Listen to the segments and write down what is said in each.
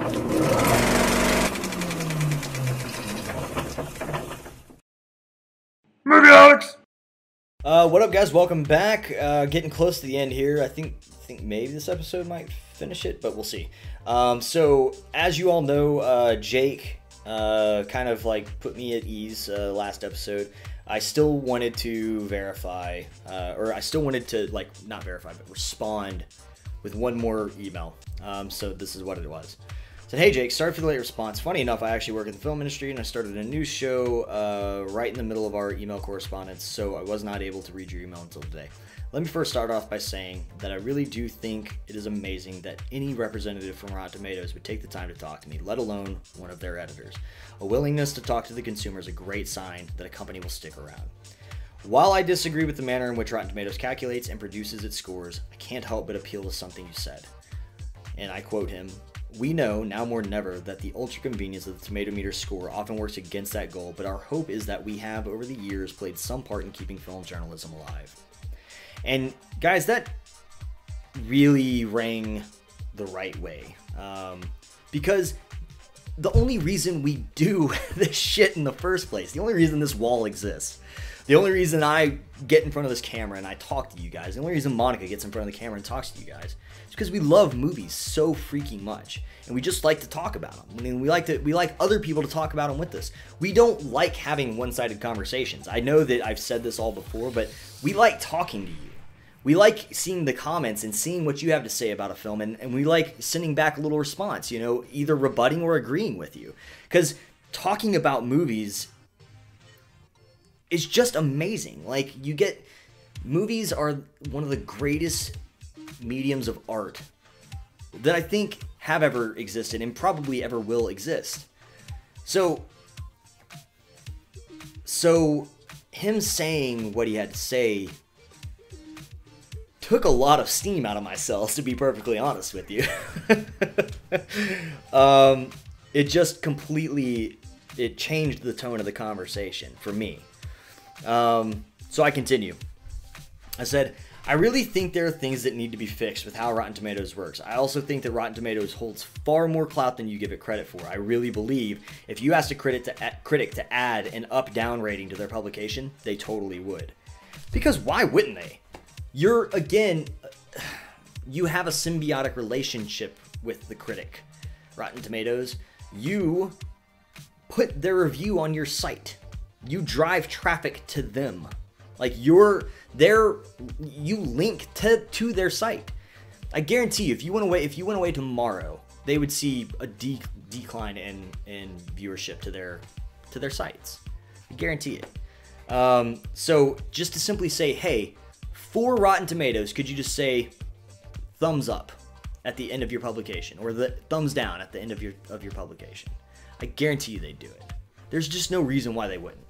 Movie Holics! What up, guys? Welcome back. Getting close to the end here. I think maybe this episode might finish it, but we'll see. So, as you all know, Jake kind of like put me at ease last episode. I still wanted to verify, or I still wanted to, like, not verify, but respond with one more email. So this is what it was. Said, hey Jake, sorry for the late response. Funny enough, I actually work in the film industry and I started a news show right in the middle of our email correspondence, so I was not able to read your email until today. Let me first start off by saying that I really do think it is amazing that any representative from Rotten Tomatoes would take the time to talk to me, let alone one of their editors. A willingness to talk to the consumer is a great sign that a company will stick around. While I disagree with the manner in which Rotten Tomatoes calculates and produces its scores, I can't help but appeal to something you said. And I quote him, "We know, now more than ever, that the ultra-convenience of the tomato meter score often works against that goal, but our hope is that we have, over the years, played some part in keeping film journalism alive." And, guys, that really rang the right way. Because the only reason we do this shit in the first place, the only reason this wall exists, the only reason I get in front of this camera and I talk to you guys, the only reason Monica gets in front of the camera and talks to you guys, is because we love movies so freaking much, and we just like to talk about them. I mean, we like other people to talk about them with us. We don't like having one-sided conversations. I know that I've said this all before, but we like talking to you. We like seeing the comments and seeing what you have to say about a film, and we like sending back a little response, you know, either rebutting or agreeing with you. Because talking about movies is just amazing. Like, movies are one of the greatest mediums of art that I think have ever existed and probably ever will exist. So him saying what he had to say took a lot of steam out of my cells, to be perfectly honest with you. It just completely, it changed the tone of the conversation for me. So I continue. I said, I really think there are things that need to be fixed with how Rotten Tomatoes works. I also think that Rotten Tomatoes holds far more clout than you give it credit for. I really believe if you asked a critic to add an up-down rating to their publication, they totally would. Because why wouldn't they? You have a symbiotic relationship with the critic. Rotten Tomatoes, you put their review on your site. You drive traffic to them. Like, you link to their site. I guarantee you, if you went away tomorrow, they would see a decline in viewership to their sites. I guarantee it. So just to simply say, hey, for Rotten Tomatoes, could you just say thumbs up at the end of your publication, or the thumbs down at the end of your publication? I guarantee you they'd do it. There's just no reason why they wouldn't.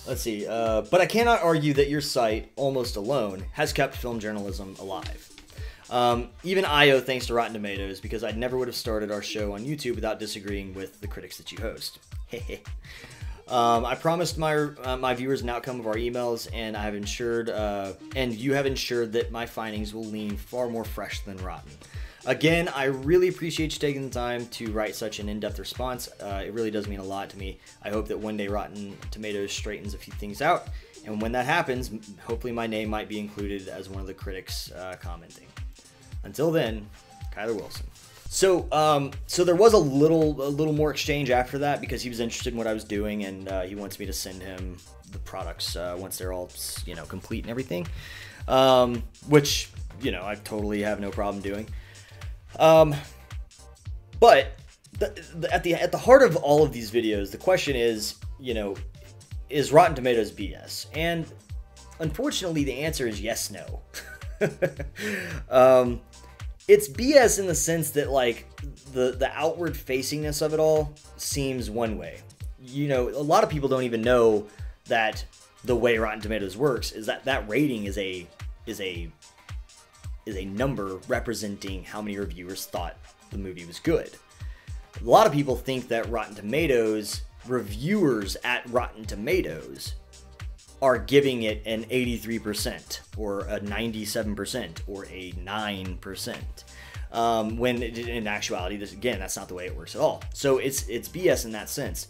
Let's see. But I cannot argue that your site, almost alone, has kept film journalism alive. Even I owe thanks to Rotten Tomatoes, because I never would have started our show on YouTube without disagreeing with the critics that you host. I promised my viewers an outcome of our emails, and I have ensured, and you have ensured that my findings will lean far more fresh than rotten. Again, I really appreciate you taking the time to write such an in-depth response. It really does mean a lot to me. I hope that one day Rotten Tomatoes straightens a few things out, and when that happens, hopefully my name might be included as one of the critics commenting. Until then, Kyler Wilson. So there was a little more exchange after that, because he was interested in what I was doing, and he wants me to send him the products once they're all, you know, complete and everything, which, you know, I totally have no problem doing. But at the heart of all of these videos, the question is, you know, is Rotten Tomatoes BS? And unfortunately, the answer is yes, no. It's BS in the sense that, like, the outward facingness of it all seems one way. You know, a lot of people don't even know that the way Rotten Tomatoes works is that rating is a number representing how many reviewers thought the movie was good. A lot of people think that Rotten Tomatoes, reviewers at Rotten Tomatoes, are giving it an 83% or a 97% or a 9%. when in actuality, that's not the way it works at all. So it's BS in that sense.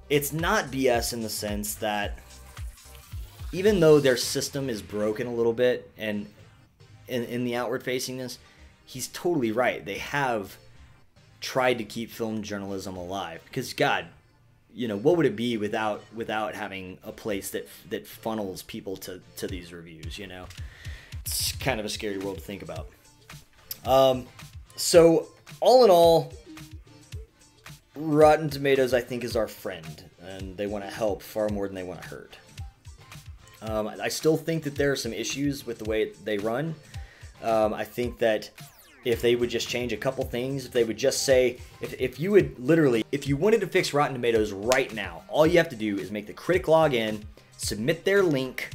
It's not BS in the sense that even though their system is broken a little bit, and in the outward facingness, he's totally right. They have tried to keep film journalism alive, because God, what would it be without having a place that funnels people to these reviews? It's kind of a scary world to think about. So all in all, Rotten Tomatoes, I think, is our friend, and they want to help far more than they want to hurt. I still think that there are some issues with the way they run. I think that if they would just change a couple things, if they would just say, if you wanted to fix Rotten Tomatoes right now, all you have to do is make the critic log in, submit their link,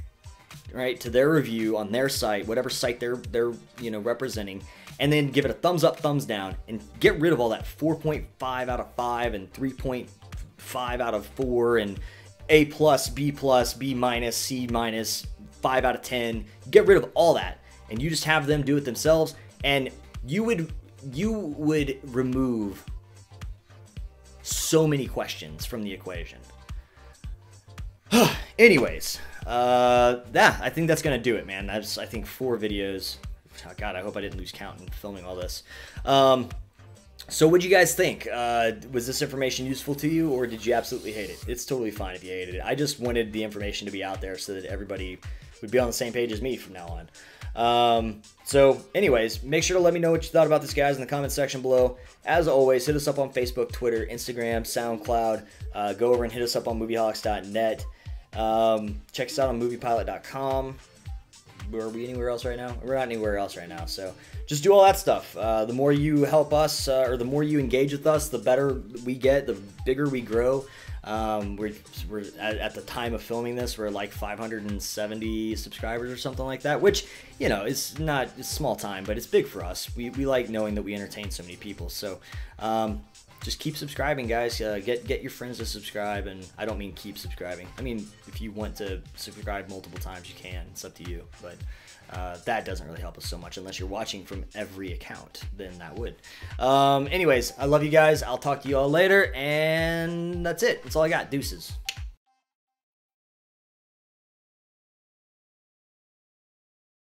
right, to their review on their site, whatever site they're representing, and then give it a thumbs up, thumbs down, and get rid of all that 4.5 out of 5 and 3.5 out of 4 and A+, B+, B-, C-, 5 out of 10. Get rid of all that, and you just have them do it themselves, and you would remove so many questions from the equation. Anyways, I think that's gonna do it, man. That's, I think, 4 videos. Oh, God, I hope I didn't lose count in filming all this. So what'd you guys think? Was this information useful to you, or did you absolutely hate it? It's totally fine if you hated it. I just wanted the information to be out there so that everybody would be on the same page as me from now on. So anyways, make sure to let me know what you thought about this, guys, in the comment section below. As always, hit us up on Facebook, Twitter, Instagram, SoundCloud. Go over and hit us up on movieholics.net. Check us out on moviepilot.com. Are we anywhere else right now? We're not anywhere else right now, so just do all that stuff. The more you help us, or the more you engage with us, the better we get, the bigger we grow. We're at the time of filming this, we're like 570 subscribers or something like that, which, it's small time, but it's big for us. We like knowing that we entertain so many people. So just keep subscribing, guys. Get your friends to subscribe, and I don't mean keep subscribing. I mean, if you want to subscribe multiple times, you can. It's up to you, but that doesn't really help us so much unless you're watching from every account. Then that would. Anyways, I love you guys. I'll talk to you all later, and that's it. That's all I got. Deuces.